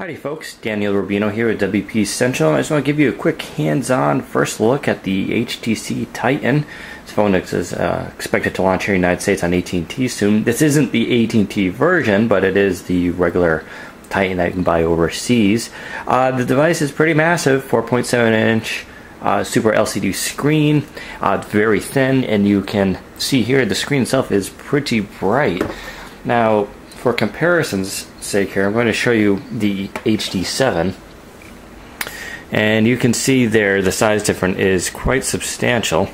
Howdy folks, Daniel Rubino here with WP Central. I just want to give you a quick hands-on first look at the HTC Titan. This phone is expected to launch here in the United States on at&T soon. This isn't the at&T version, but it is the regular Titan that you can buy overseas. The device is pretty massive, 4.7-inch Super LCD screen. It's very thin, and you can see here the screen itself is pretty bright. Now, for comparison's sake here, I'm going to show you the HD7, and you can see there the size difference is quite substantial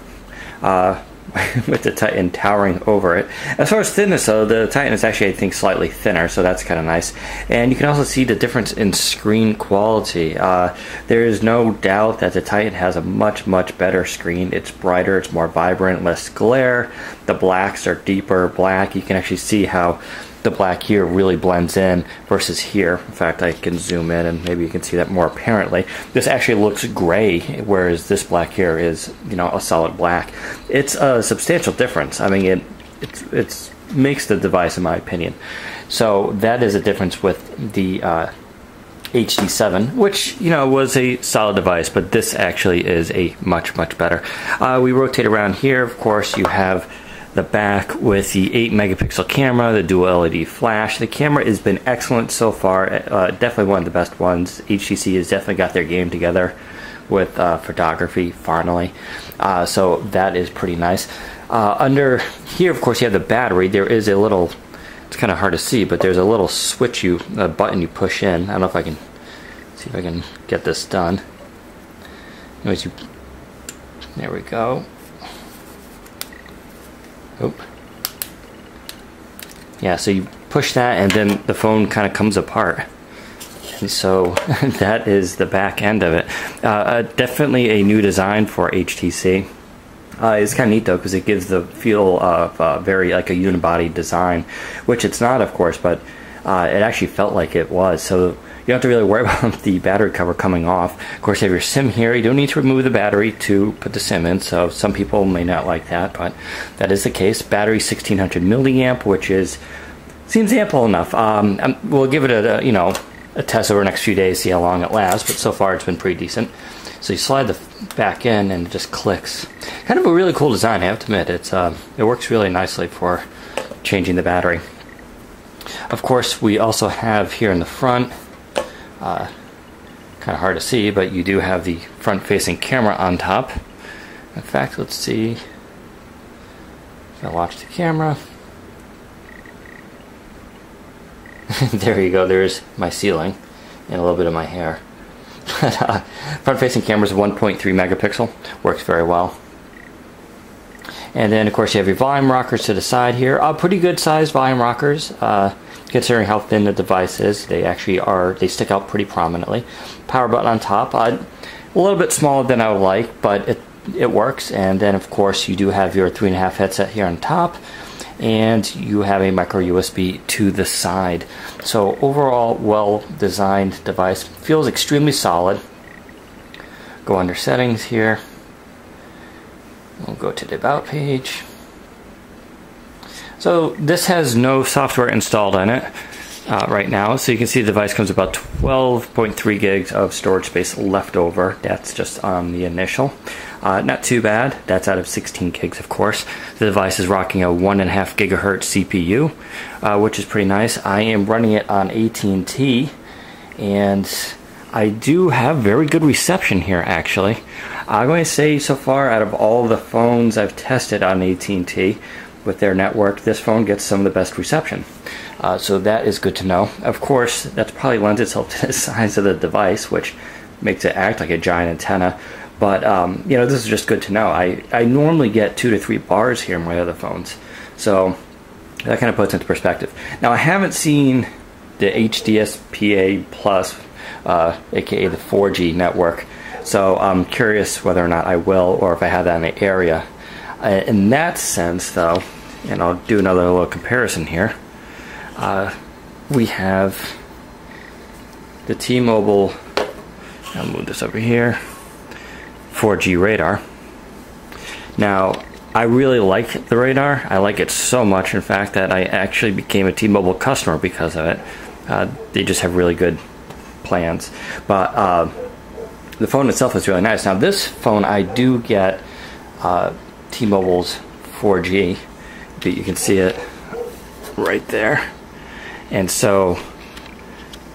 with the Titan towering over it. As far as thickness though, the Titan is actually, I think, slightly thinner, so that's kind of nice. And you can also see the difference in screen quality. There is no doubt that the Titan has a much better screen. It's brighter, it's more vibrant, less glare. The blacks are deeper black. You can actually see how the black here really blends in versus here. In fact, I can zoom in and maybe you can see that more apparently. This actually looks gray, whereas this black here is, you know, a solid black. It's a substantial difference. I mean, it makes the device, in my opinion. So that is a difference with the HD7, which, you know, was a solid device, but this actually is a much better. We rotate around here. Of course, you have the back with the 8-megapixel camera, the dual LED flash. The camera has been excellent so far, definitely one of the best ones. HTC has definitely got their game together with photography finally, so that is pretty nice. Under here, of course, you have the battery. There is a little, it's kind of hard to see, but there's a little switch, a button you push in. I don't know if I can see if I can get this done. Anyways, there we go. Oh. Yeah, so you push that and then the phone kind of comes apart. And so that is the back end of it. Definitely a new design for HTC. It's kind of neat though, because it gives the feel of very like a unibody design, which it's not, of course, but it actually felt like it was. So you don't have to really worry about the battery cover coming off. Of course, you have your SIM here. You don't need to remove the battery to put the SIM in, so some people may not like that, but that is the case. Battery 1600 milliamp, which seems ample enough. We'll give it a test over the next few days, see how long it lasts, but so far it's been pretty decent. So you slide the back in and it just clicks. Kind of a really cool design, I have to admit. It works really nicely for changing the battery. Of course, we also have here in the front, kind of hard to see, but you do have the front-facing camera on top. In fact, let's see if I watch the camera. There you go, there's my ceiling and a little bit of my hair. Front-facing camera is 1.3 megapixel, works very well. And then, of course, you have your volume rockers to the side here. Pretty good sized volume rockers, considering how thin the device is. They actually they stick out pretty prominently. Power button on top, a little bit smaller than I would like, but it works. And then, of course, you do have your 3.5 headset here on top, and you have a micro USB to the side. So overall, well-designed device. Feels extremely solid. Go under settings here. We'll go to the About page. So this has no software installed on it right now. So you can see the device comes about 12.3 gigs of storage space left over. That's just on the initial. Not too bad. That's out of 16 gigs, of course. The device is rocking a 1.5 gigahertz CPU, which is pretty nice. I am running it on at&T, and I do have very good reception here, actually. I'm going to say so far, out of all the phones I've tested on at&T with their network, this phone gets some of the best reception. So that is good to know. Of course, that probably lends itself to the size of the device, which makes it act like a giant antenna. But, you know, this is just good to know. I normally get 2 to 3 bars here in my other phones. So that kind of puts it into perspective. Now, I haven't seen the HDSPA Plus, aka the 4G network. So I'm curious whether or not I will, or if I have that in the area. In that sense, though, and I'll do another little comparison here, we have the T-Mobile, I'll move this over here, 4G radar. Now, I really like the radar. I like it so much, in fact, that I actually became a T-Mobile customer because of it. They just have really good plans. But the phone itself is really nice. Now this phone, I do get T-Mobile's 4G, but you can see it right there. And so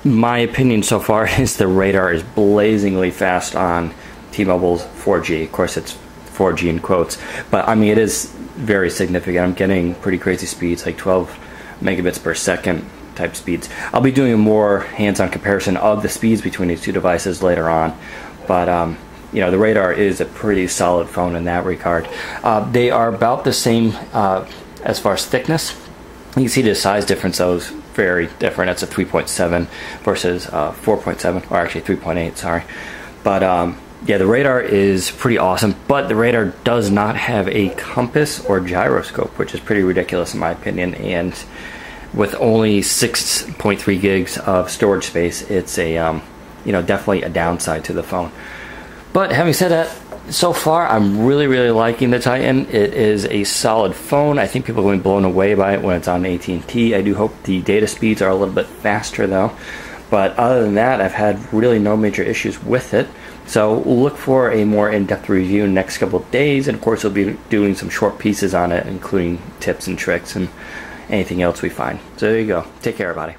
my opinion so far is the radar is blazingly fast on T-Mobile's 4G. Of course it's 4G in quotes, but I mean it is very significant. I'm getting pretty crazy speeds, like 12 megabits per second type speeds. I'll be doing a more hands-on comparison of the speeds between these two devices later on, but you know, the radar is a pretty solid phone in that regard. They are about the same as far as thickness. You can see the size difference though is very different. It's a 3.7 versus 4.7, or actually 3.8, sorry. But yeah, the radar is pretty awesome, but the radar does not have a compass or gyroscope, which is pretty ridiculous in my opinion. And with only 6.3 gigs of storage space, it's a you know, definitely a downside to the phone. But having said that, so far I'm really liking the Titan. It is a solid phone. I think people are going to be blown away by it when it's on AT&T. I do hope the data speeds are a little bit faster though. But other than that, I've had really no major issues with it. So look for a more in-depth review in the next couple of days, and of course we'll be doing some short pieces on it, including tips and tricks and anything else we find. So there you go. Take care, everybody.